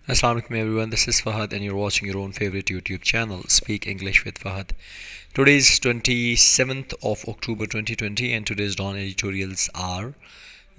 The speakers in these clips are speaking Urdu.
Assalamu alaikum everyone, this is Fahad and you're watching your own favorite YouTube channel, Speak English with Fahad. Today is 27th of October 2020 and today's Dawn editorials are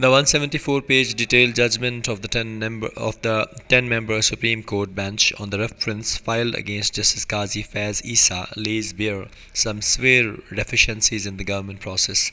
The 174-page detailed judgment of the 10-member Supreme Court bench on the reference filed against Justice Qazi Faiz Issa lays bare some severe deficiencies in the government process.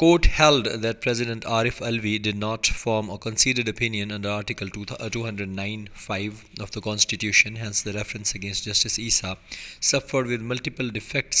court held that President Arif Alvi did not form a considered opinion under Article 209(5) of the Constitution, hence the reference against Justice Issa suffered with multiple defects.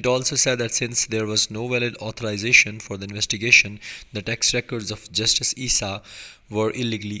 It also said that since there was no valid authorization for the investigation, the text records of Justice Issa were illegally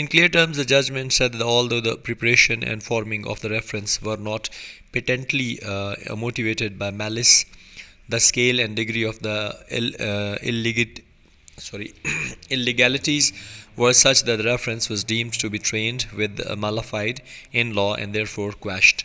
In clear terms, the judgment said that although the preparation and forming of the reference were not patently motivated by malice, the scale and degree of the illegalities were such that the reference was deemed to be trained with malified in law and therefore quashed.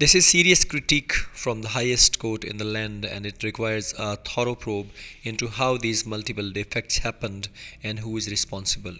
This is serious critique from the highest court in the land and it requires a thorough probe into how these multiple defects happened and who is responsible.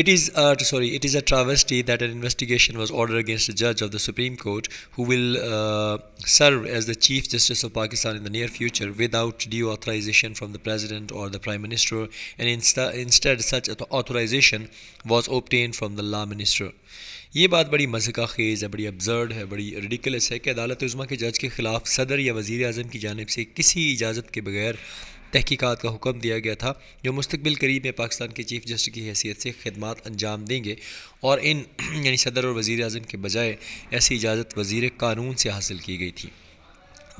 It is a travesty that an investigation was ordered against a judge of the Supreme Court who will serve as the Chief Justice of Pakistan in the near future without due authorization from the President or the Prime Minister, and instead such authorization was obtained from the Law Minister. یہ بات بڑی مضحکہ خیز ہے, بڑی ابزرڈ ہے, بڑی ریڈیکلس ہے کہ عدالت عظمیٰ کے جج کے خلاف صدر یا وزیر اعظم کی جانب سے کسی اجازت کے بغیر تحقیقات کا حکم دیا گیا تھا جو مستقبل قریب میں پاکستان کے چیف جسٹس کی حیثیت سے خدمات انجام دیں گے, اور ان یعنی صدر اور وزیر اعظم کے بجائے ایسی اجازت وزیر قانون سے حاصل کی گئی تھی.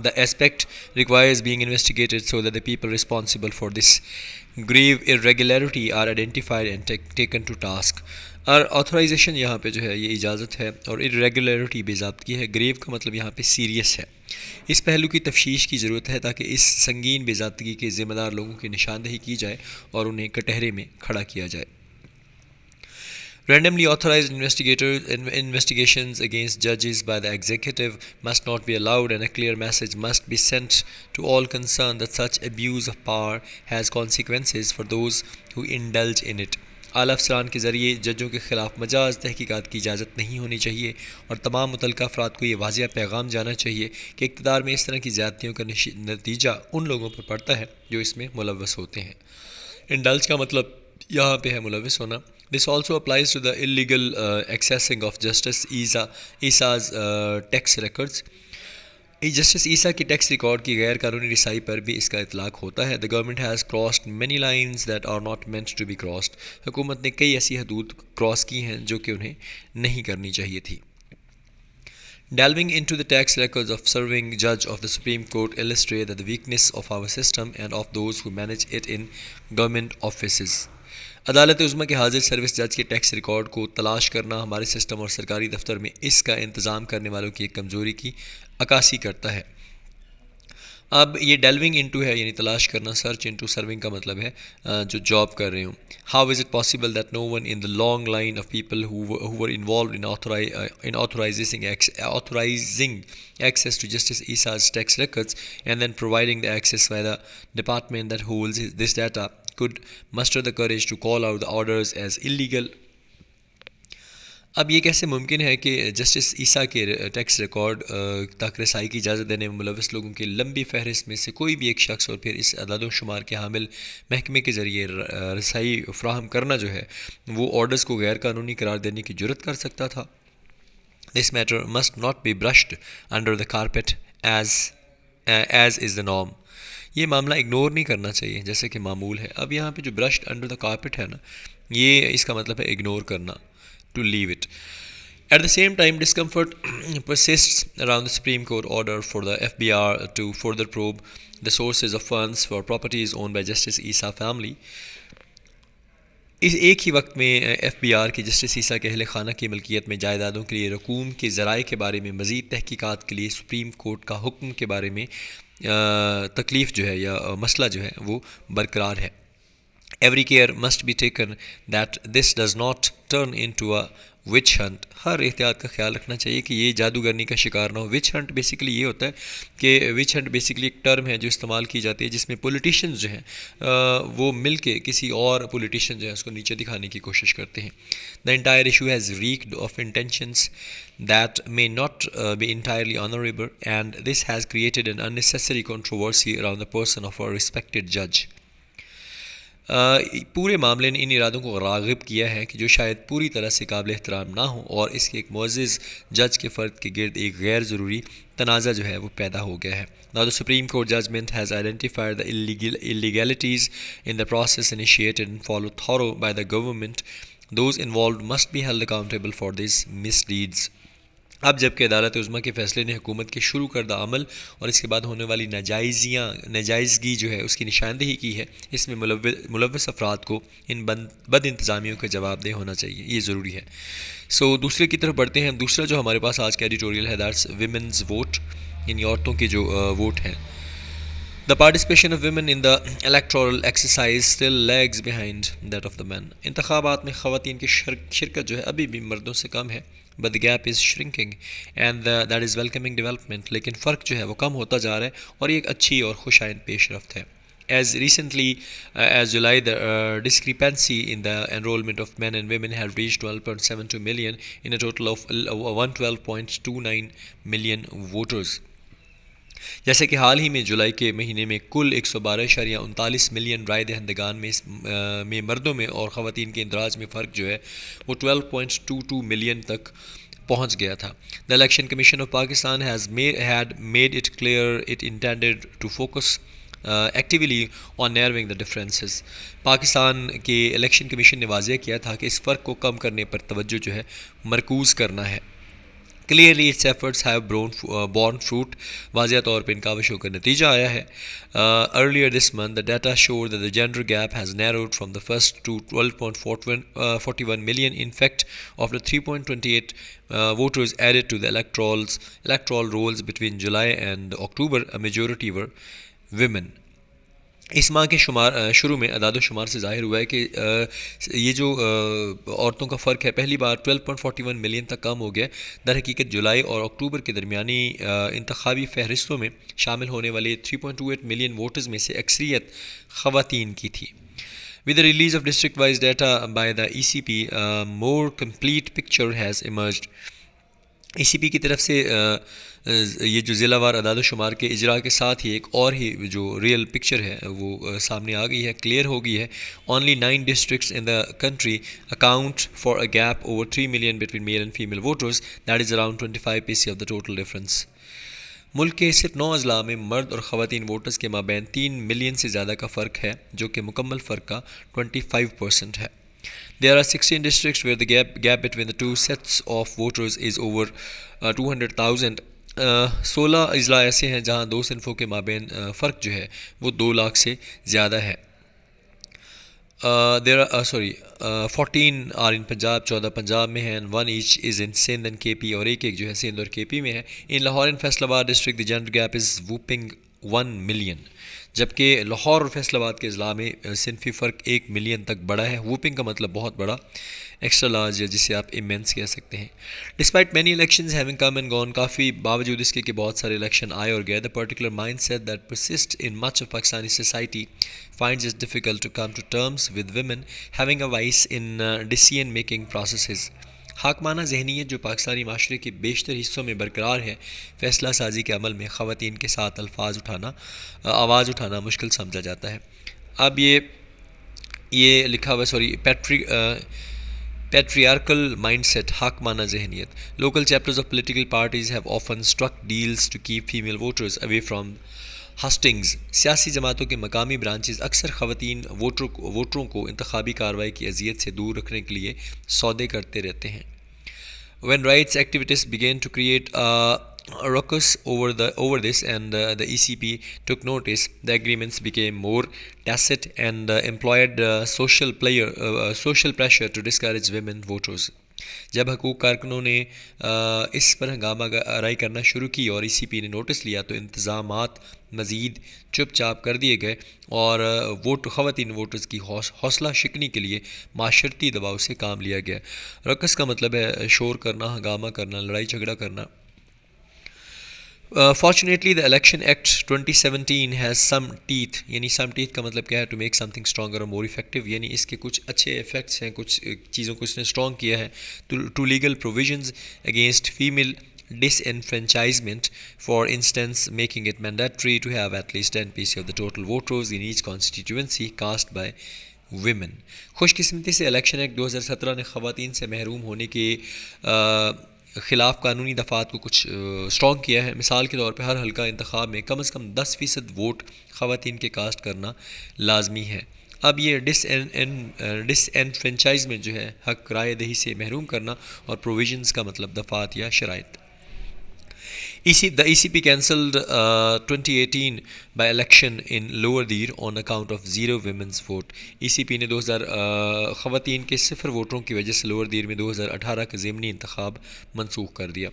The aspect requires being investigated so that the people responsible for this grave irregularity are identified and taken to task. اور آتھورائزیشن یہاں پہ جو ہے یہ اجازت ہے اور irregularity بے ضابطگی ہے. گریو کا مطلب یہاں پہ سیریس ہے. اس پہلو کی تفتیش کی ضرورت ہے تاکہ اس سنگین بے ضابطگی کے ذمہ دار لوگوں کی نشاندہی کی جائے اور انہیں کٹہرے میں کھڑا کیا جائے. Randomly authorized investigations against judges by the executive must not be allowed, and a clear message must be sent to all concerned that such abuse of power has consequences for those who indulge in it. اعلیٰ افسران کے ذریعے ججوں کے خلاف مجاز تحقیقات کی اجازت نہیں ہونی چاہیے اور تمام متعلقہ افراد کو یہ واضح پیغام جانا چاہیے کہ اقتدار میں اس طرح کی زیادتیوں کا نتیجہ ان لوگوں پر پڑتا ہے جو اس میں ملوث ہوتے ہیں. انڈلج کا مطلب یہاں پہ ہے ملوث ہونا. This also applies to the illegal accessing of Justice Issa's tax records. Justice Isa کی ٹیکس ریکارڈ کی غیر قانونی رسائی پر بھی اس کا اطلاق ہوتا ہے. The government has crossed many lines that are not meant to be crossed. حکومت نے کئی ایسی حدود کراس کی ہیں جو کہ انہیں نہیں کرنی چاہیے تھی. Delving into the tax records of serving judge of the Supreme Court illustrate that the weakness of our system and of those who manage it in government offices. عدالت عظمیٰ کے حاضر سروس جج کے ٹیکس ریکارڈ کو تلاش کرنا ہمارے سسٹم اور سرکاری دفتر میں اس کا انتظام کرنے والوں کی ایک کمزوری کی عکاسی کرتا ہے. اب یہ ڈیلونگ انٹو ہے یعنی تلاش کرنا، سرچ انٹو سرونگ کا مطلب ہے جو جاب کر رہے ہوں. How is it possible that no one in the long line of people who were involved in authorizing access to Justice Issa's tax records and then providing the access by the department that holds this data could muster the courage to call out the orders as illegal. اب یہ کیسے ممکن ہے کہ جسٹس عیسیٰ کے ٹیکس ریکارڈ تک رسائی کی اجازت دینے میں ملوث لوگوں کی لمبی فہرست میں سے کوئی بھی ایک شخص اور پھر اس اعداد و شمار کے حامل محکمے کے ذریعے رسائی فراہم کرنا جو ہے وہ آرڈرز کو غیر قانونی قرار دینے کی جرت کر سکتا تھا؟ This matter must not be brushed under the carpet as is the norm. یہ معاملہ اگنور نہیں کرنا چاہیے جیسے کہ معمول ہے. اب یہاں پہ جو برشڈ انڈر دا کارپٹ ہے نا، یہ اس کا مطلب ہے اگنور کرنا، to leave it. At the same time, discomfort persists around the Supreme Court order for the FBR to further probe the sources of funds for properties owned by Justice Issa family. اس ایک ہی وقت میں ایف بی آر کی جسٹس عیسیٰ کے اہل خانہ کی ملکیت میں جائیدادوں کے لیے رقوم کے ذرائع کے بارے میں مزید تحقیقات کے لیے سپریم کورٹ کا حکم کے بارے میں تکلیف جو ہے یا مسئلہ جو ہے وہ برقرار ہے. Every care must be taken that this does not turn into a witch hunt. ہر احتیاط کا خیال رکھنا چاہیے کہ یہ جادوگرنی کا شکار نہ ہو. وچ ہنٹ بیسیکلی یہ ہوتا ہے کہ وچ ہنٹ بیسیکلی ایک ٹرم ہے جو استعمال کی جاتی ہے جس میں پولیٹیشنز جو ہیں وہ مل کے کسی اور پولیٹیشین جو ہے اس کو نیچے دکھانے کی کوشش کرتے ہیں. The entire issue has reeked of intentions that may not be entirely honorable, and this has created an unnecessary controversy around the person of a respected judge. پورے معاملے نے ان ارادوں کو راغب کیا ہے کہ جو شاید پوری طرح سے قابل احترام نہ ہو، اور اس کے ایک معزز جج کے فرد کے گرد ایک غیر ضروری تنازع جو ہے وہ پیدا ہو گیا ہے. Now the Supreme Court judgment has identified the illegalities in the process initiated and followed through by the government. Those involved must be held accountable for these misdeeds. اب جب کہ عدالت عظمیٰ کے فیصلے نے حکومت کے شروع کردہ عمل اور اس کے بعد ہونے والی ناجائزگی جو ہے اس کی نشاندہی کی ہے، اس میں ملوث افراد کو ان بد انتظامیوں کا جواب دہ ہونا چاہیے، یہ ضروری ہے. دوسرے کی طرف بڑھتے ہیں. دوسرا جو ہمارے پاس آج کا ایڈیٹوریل ہے دیٹس ویمنز ووٹ، یعنی عورتوں کے جو ووٹ ہیں. The participation of women in the electoral exercise still lags behind that of the men. انتخابات میں خواتین کی شرکت جو ہے ابھی بھی مردوں سے کم ہے. But the gap is shrinking and that is welcoming development. لیکن فرق جو ہے وہ کم ہوتا جا رہا ہے اور یہ ایک اچھی اور خوش آئند پیش رفت ہے. As recently as July, the discrepancy in the enrollment of men and women had reached 12.72 million in a total of 112.29 million voters. جیسے کہ حال ہی میں جولائی کے مہینے میں کل 112.39 ملین رائے دہندگان میں مردوں میں اور خواتین کے اندراج میں فرق جو ہے وہ 12.22 ملین تک پہنچ گیا تھا. The Election Commission of Pakistan had made it clear it intended to focus actively on narrowing the differences. Pakistan کے الیکشن کمیشن نے واضح کیا تھا کہ اس فرق کو کم کرنے پر توجہ جو ہے مرکوز کرنا ہے. Clearly its efforts have borne fruit. واضح طور پہ ان کاوشوں کا نتیجہ آیا ہے. Earlier this month the data showed that the gender gap has narrowed from the first to 12.41 million. In fact, of the 3.28 voters added to the electoral rolls between July and October, a majority were women. اس ماہ کے شروع میں اعداد و شمار سے ظاہر ہوا ہے کہ یہ جو عورتوں کا فرق ہے پہلی بار 12.41 ملین تک کم ہو گیا. در حقیقت جولائی اور اکتوبر کے درمیانی انتخابی فہرستوں میں شامل ہونے والے 3.28 ملین ووٹرز میں سے اکثریت خواتین کی تھی. With the release of district-wise data by the ECP, a more complete picture has emerged. ECP کی طرف سے یہ جو ضلع وار اعداد و شمار کے اجراء کے ساتھ ہی ایک اور ہی جو ریئل پکچر ہے وہ سامنے آ گئی ہے، کلیئر ہو گئی ہے. Only 9 districts in the country account for a gap over 3 million between male and female voters. That is around 25% of the total difference. ملک کے صرف 9 اضلاع میں مرد اور خواتین ووٹرز کے مابین 3 ملین سے زیادہ کا فرق ہے جو کہ مکمل فرق کا 25% ہے. There are 16 districts where the gap between the two sets of voters is over 200,000. 16 اضلاع ایسے ہیں جہاں دو صنفوں کے مابین فرق جو ہے وہ 2 لاکھ سے زیادہ ہے. There are 14 are in Punjab, 14 Punjab میں ہیں, and one each is in Sindh and KP, اور ایک جو ہے سندھ اور کے پی میں ہے. In Lahore and Faisalabad district the gender gap is whopping 1 million, جبکہ لاہور اور فیصل آباد کے اضلاع میں صنفی فرق 1 ملین تک بڑا ہے. ووپنگ کا مطلب بہت بڑا, ایکسٹرا لارج ہے جسے آپ امینس کہہ سکتے ہیں. Despite many elections having come and gone, کافی باوجود اس کے کہ بہت سارے الیکشن آئے اور گئے, the particular mind set that persist in much of Pakistani society finds it difficult to come to terms with women having a voice in decision making processes. حاکمانہ ذہنیت جو پاکستانی معاشرے کے بیشتر حصوں میں برقرار ہے, فیصلہ سازی کے عمل میں خواتین کے ساتھ آواز اٹھانا مشکل سمجھا جاتا ہے. اب یہ لکھا ہوا پیٹریارکل مائنڈ سیٹ, حاکمانہ ذہنیت. Local chapters of political parties have often struck deals to keep female voters away from hustings. سیاسی جماعتوں کے مقامی برانچز اکثر خواتین ووٹروں کو انتخابی کارروائی کی اذیت سے دور رکھنے کے لیے سودے کرتے رہتے ہیں. When rights activists began to create a ruckus over this and the ECP took notice, the agreements became more tacit and employed social pressure to discourage women voters. جب حقوق کارکنوں نے اس پر ہنگامہ آرائی کرنا شروع کی اور ای سی پی نے نوٹس لیا تو انتظامات مزید چپ چاپ کر دیے گئے اور خواتین ووٹرز کی حوصلہ شکنی کے لیے معاشرتی دباؤ سے کام لیا گیا. رقص کا مطلب ہے شور کرنا, ہنگامہ کرنا, لڑائی جھگڑا کرنا. Fortunately, the Election Act 2017 has some teeth. یعنی some teeth کا مطلب کیا ہے, to make something stronger or more effective, یعنی اس کے کچھ اچھے ایفیکٹس ہیں, کچھ چیزوں کو اس نے اسٹرانگ کیا ہے. To legal provisions against female disenfranchisement, for instance making it mandatory to have at least 10% of the total voters in each constituency cast by women. خوش قسمتی سے الیکشن ایکٹ 2017 نے خواتین سے محروم ہونے کے خلاف قانونی دفعات کو کچھ اسٹرانگ کیا ہے. مثال کے طور پہ ہر حلقہ انتخاب میں کم از کم 10% ووٹ خواتین کے کاسٹ کرنا لازمی ہے. اب یہ ڈس انفرینچائزمنٹ جو ہے, حق رائے دہی سے محروم کرنا, اور پروویژنز کا مطلب دفعات یا شرائط. The ECP cancelled 2018 by election in Lower Dir on account of 0 women's vote. ECP نے 2000 خواتین کے 0 ووٹروں کی وجہ سے لوور دیر میں 2018 کا ضمنی انتخاب منسوخ کر دیا.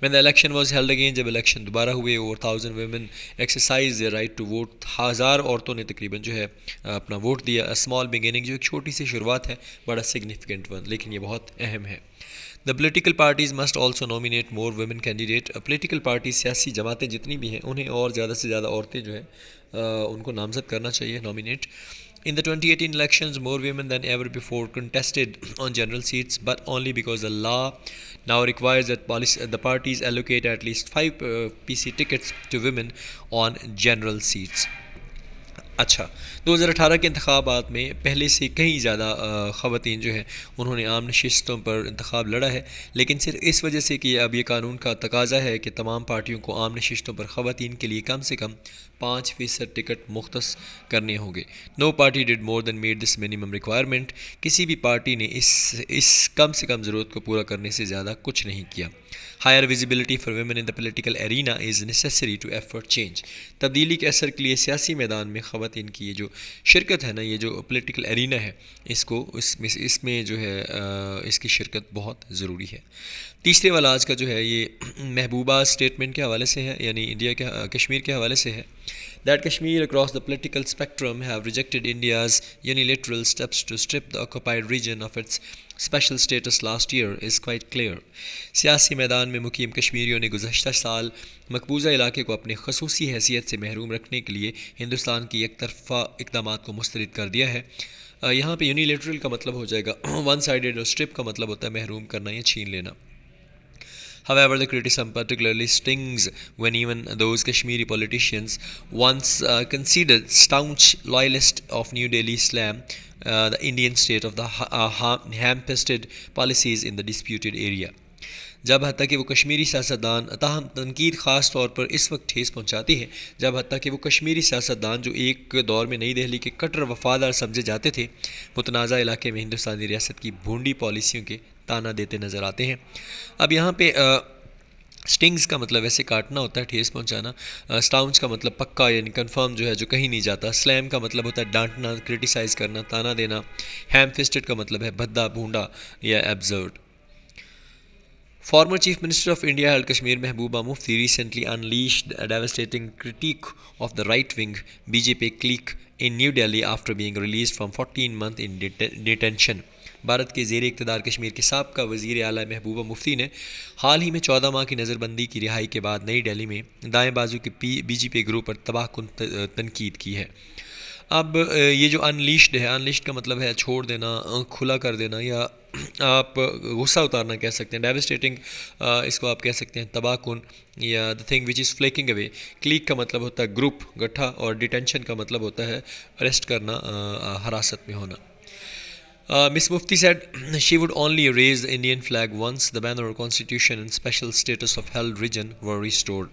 When the election was held again, جب الیکشن دوبارہ ہوئے, over 1000 women exercised their right to vote. 1000 عورتوں نے تقریباً جو ہے اپنا ووٹ دیا. A small beginning, جو ایک چھوٹی سی شروعات ہے, بڑا significant one, لیکن یہ بہت اہم ہے. The political parties must also nominate more women candidate. Political parties, سیاسی جماعتیں جتنی بھی ہیں, انہیں اور زیادہ سے زیادہ عورتیں جو ہیں ان کو نامزد کرنا چاہیے, nominate. In the 2018 elections, more women than ever before contested on general seats, but only because the law now requires that the parties allocate at least 5 PC tickets to women on general seats. اچھا, 2018 کے انتخابات میں پہلے سے کہیں زیادہ خواتین جو ہیں انہوں نے عام نشستوں پر انتخاب لڑا ہے, لیکن صرف اس وجہ سے کہ اب یہ قانون کا تقاضا ہے کہ تمام پارٹیوں کو عام نشستوں پر خواتین کے لیے کم سے کم 5% ٹکٹ مختص کرنے ہوں گے. نو پارٹی ڈڈ مور دین میٹ دس منیمم ریکوائرمنٹ. کسی بھی پارٹی نے اس کم سے کم ضرورت کو پورا کرنے سے زیادہ کچھ نہیں کیا. Higher visibility for women in the political arena is necessary to effort change. تبدیلی کے اثر کے لیے سیاسی میدان میں خواتین کی یہ جو شرکت ہے نا, یہ جو پولیٹیکل ارینا ہے, اس میں جو ہے اس کی شرکت بہت ضروری ہے. تیسرے والا آج کا جو ہے یہ محبوبہ اسٹیٹمنٹ کے حوالے سے ہے, یعنی انڈیا کے کشمیر کے حوالے سے ہے. That Kashmir across the political spectrum have rejected India's unilateral steps to strip the occupied region of its special status last year is quite clear. سیاسی میدان میں مقیم کشمیریوں نے گزشتہ سال مقبوضہ علاقے کو اپنی خصوصی حیثیت سے محروم رکھنے کے لیے ہندوستان کی یک طرفہ اقدامات کو مسترد کر دیا ہے. یہاں پہ یونیلیٹرل کا مطلب ہو جائے گا ون سائیڈڈ, اور اسٹرپ کا مطلب ہوتا ہے محروم کرنا یا چھین لینا. However, the criticism particularly stings when even those Kashmiri politicians once considered staunch loyalists of New Delhi Islam, the Indian state of the ham-fisted policies in the disputed area. جب حتیٰ کہ وہ کشمیری سیاستدان، تاہم تنقید خاص طور پر اس وقت ٹھیس پہنچاتی ہے جب حتیٰ کہ وہ کشمیری سیاستدان جو ایک دور میں نئی دہلی کے کٹر وفادار سمجھے جاتے تھے، متنازع علاقے میں ہندوستانی ریاست کی بھونڈی پالیسیوں کے تانا دیتے نظر آتے ہیں۔ اب یہاں پہ سٹنگز کا مطلب ایسے کاٹنا ہوتا ہے، ٹھیس پہنچانا۔ سٹاؤنس کا مطلب پکا یعنی کنفرم جو ہے، جو کہیں نہیں جاتا۔ سلیم کا مطلب ہوتا ہے ڈانٹنا، کرٹیسائز کرنا، تانا دینا۔ ہیم فسٹڈ کا مطلب ہے بھدا، بھونڈا یا ایبزرڈ۔ Former Chief Minister of India held Kashmir Mehbooba Mufti recently unleashed a devastating critique of the right-wing BJP clique in New Delhi after being released from 14 months in detention. Bharat کے زیر اقتدار کشمیر کے سابقہ وزیر اعلیٰ محبوبہ مفتی نے حال ہی میں 14 ماہ کی نظر بندی کی رہائی کے بعد نئی دہلی میں دائیں بازو کے بی جے پی گروپ پر تباہ کن تنقید کی ہے۔ اب یہ جو انلیشڈ ہے، انلیشڈ کا مطلب ہے چھوڑ دینا، کھلا کر دینا، یا آپ غصہ اتارنا کہہ سکتے ہیں۔ ڈیوسٹیٹنگ اس کو آپ کہہ سکتے ہیں تباہ کن، یا the thing which is فلیکنگ away. Click کا مطلب ہوتا ہے گروپ، گٹھا، اور ڈیٹینشن کا مطلب ہوتا ہے اریسٹ کرنا، حراست میں ہونا۔ Miss Mufti said she would only raise the Indian flag once the banner, constitution and special status of held region were restored.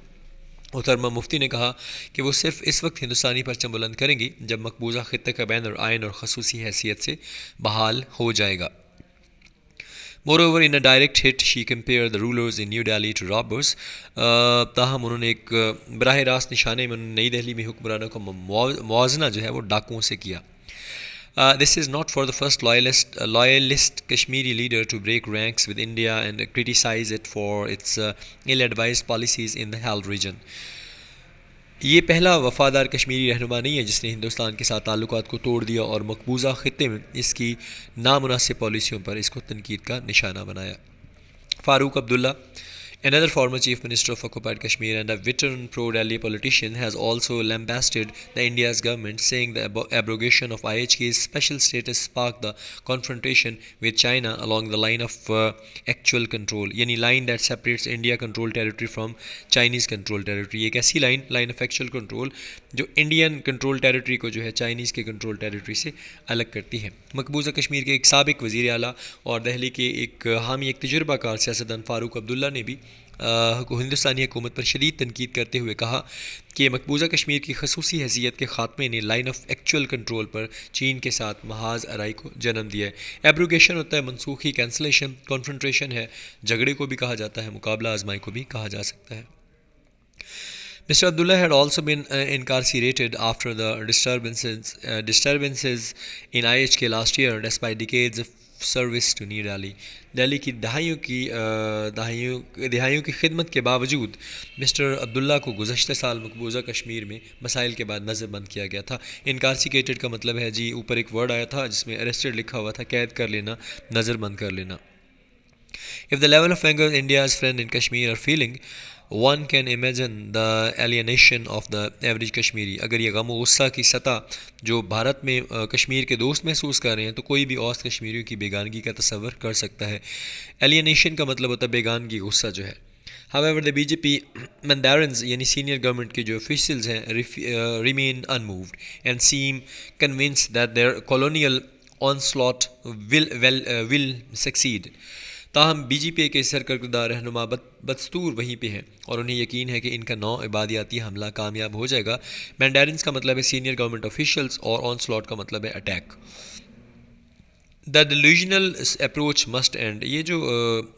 محترمہ مفتی نے کہا کہ وہ صرف اس وقت ہندوستانی پرچم بلند کریں گی جب مقبوضہ خطے کا بینر آئین اور خصوصی حیثیت سے بحال ہو جائے گا۔ Moreover, in a direct hit, she compared the rulers in New Delhi to robbers. تاہم انہوں نے ایک براہ راست نشانے میں نئی دہلی میں حکمرانوں کا موازنہ جو ہے وہ ڈاکوؤں سے کیا۔ This is not for the first loyalist Kashmiri leader to break ranks with India and criticize it for its ill-advised policies in the held region. یہ پہلا وفادار کشمیری رہنما نہیں ہے جس نے ہندوستان کے ساتھ تعلقات کو توڑ دیا اور مقبوضہ خطے میں اس کی نامناسب پالیسیوں پر اس کو تنقید کا نشانہ بنایا۔ Farooq Abdullah, another former chief minister of occupied Kashmir and a veteran pro-Delhi politician, has also lambasted the India's government, saying the abrogation of IHK's special status sparked the confrontation with China along the line of actual control، یعنی line that separates India controlled territory from Chinese controlled territory۔ ایک ایسی line of actual control جو انڈین کنٹرول ٹیریٹری کو جو ہے چائنیز کے کنٹرول ٹیریٹری سے الگ کرتی ہے۔ مقبوضہ کشمیر کے ایک سابق وزیر اعلیٰ اور دہلی کے ایک حامی، ایک تجربہ کار سیاستدان فاروق عبداللہ نے بھی ہندوستانی حکومت پر شدید تنقید کرتے ہوئے کہا کہ مقبوضہ کشمیر کی خصوصی حیثیت کے خاتمے نے لائن آف ایکچوئل کنٹرول پر چین کے ساتھ محاذ آرائی کو جنم دیا ہے۔ ایبروگیشن ہوتا ہے منسوخی، کینسلیشن، کنفرنٹریشن ہے، جھگڑے کو بھی کہا جاتا ہے، مقابلہ آزمائی کو بھی کہا جا سکتا ہے۔ Mr. Abdullah had also been incarcerated after the disturbances in IHK last year, despite decades of service to New Delhi. Delhi کی دہائیوں کی خدمت کے باوجود مسٹر عبداللہ کو گزشتہ سال مقبوضہ کشمیر میں مسائل کے بعد نظر بند کیا گیا تھا۔ انکارسیکیٹڈ کا مطلب ہے جی، اوپر ایک ورڈ آیا تھا جس میں اریسٹڈ لکھا ہوا تھا، قید کر لینا، نظر بند کر لینا۔ If the level of anger India's friend in Kashmir are feeling, one can imagine the alienation of the average Kashmiri. اگر یہ غم و غصہ کی سطح جو بھارت میں کشمیر کے دوست محسوس کر رہے ہیں تو کوئی بھی اوسط کشمیریوں کی بیگانگی کا تصور کر سکتا ہے۔ alienation کا مطلب ہوتا ہے بیگانگی، غصہ جو ہے۔ However, the BJP mandarins یعنی سینئر گورنمنٹ کے جو officials ہیں remain unmoved and seem convinced that their colonial onslaught will succeed. تاہم بی جے پی کے سرکردہ رہنما بدستور وہیں پہ ہیں اور انہیں یقین ہے کہ ان کا نو عبادیاتی حملہ کامیاب ہو جائے گا۔ مینڈیرنس کا مطلب ہے سینئر گورنمنٹ آفیشلز اور آن سلاٹ کا مطلب ہے attack. The delusional approach must end, یہ جو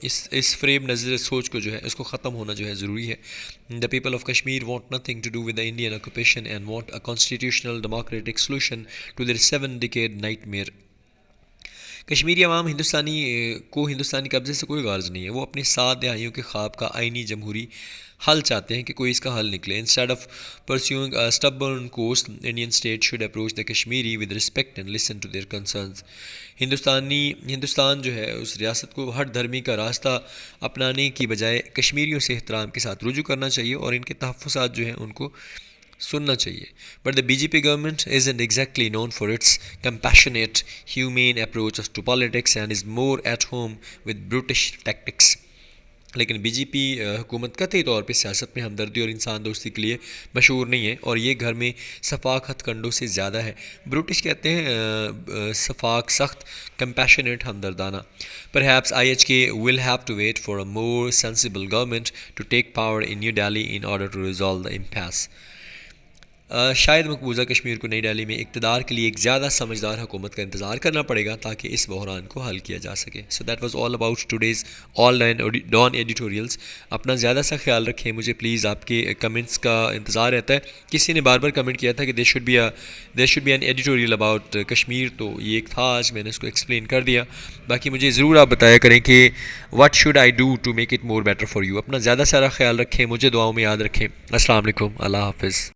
اس فریب نظر سوچ کو جو ہے اس کو ختم ہونا جو ہے ضروری ہے۔ The people of Kashmir want nothing to do with the Indian occupation and want a constitutional democratic solution to their 7 decade nightmare. Kashmiri عوام ہندوستانی قبضے سے کوئی غرض نہیں ہے، وہ اپنے 7 دہائیوں کے خواب کا آئینی جمہوری حل چاہتے ہیں کہ کوئی اس کا حل نکلے۔ Instead of pursuing a stubborn course, Indian state should approach the Kashmiri with respect and listen to their concerns. Hindustan جو ہے اس ریاست کو ہر دھرمی کا راستہ اپنانے کی بجائے کشمیریوں سے احترام کے ساتھ رجوع کرنا چاہیے اور ان کے تحفظات جو ہیں ان کو سننا چاہیے۔ But the B J P government isn't exactly known for its compassionate, humane approach to politics and is more at home with brutish tactics. لیکن بی جے پی حکومت قطعی طور پہ سیاست میں ہمدردی اور انسان دوستی کے لیے مشہور نہیں ہے، اور یہ گھر میں صفاق ہتھ کنڈوں سے زیادہ ہے۔ بروٹش کہتے ہیں صفاق سخت، compassionate ہمدردانہ۔ Perhaps IHK will have to wait for a more sensible government to take power in New Delhi in order to resolve the impasse۔ شاید مقبوضہ کشمیر کو نئی دہلی میں اقتدار کے لیے ایک زیادہ سمجھدار حکومت کا انتظار کرنا پڑے گا تاکہ اس بحران کو حل کیا جا سکے۔ So that was all about today's all Dawn editorials. اپنا زیادہ سا خیال رکھیں، مجھے پلیز آپ کے کمنٹس کا انتظار رہتا ہے۔ کسی نے بار بار کمنٹ کیا تھا کہ there should be an editorial about Kashmir, تو یہ ایک تھا، آج میں نے اس کو ایکسپلین کر دیا۔ باقی مجھے ضرور آپ بتایا کریں کہ what should I do to make it more better for you. اپنا زیادہ سارا خیال رکھیں، مجھے دعاؤں میں یاد رکھیں۔ السلام علیکم، اللہ حافظ۔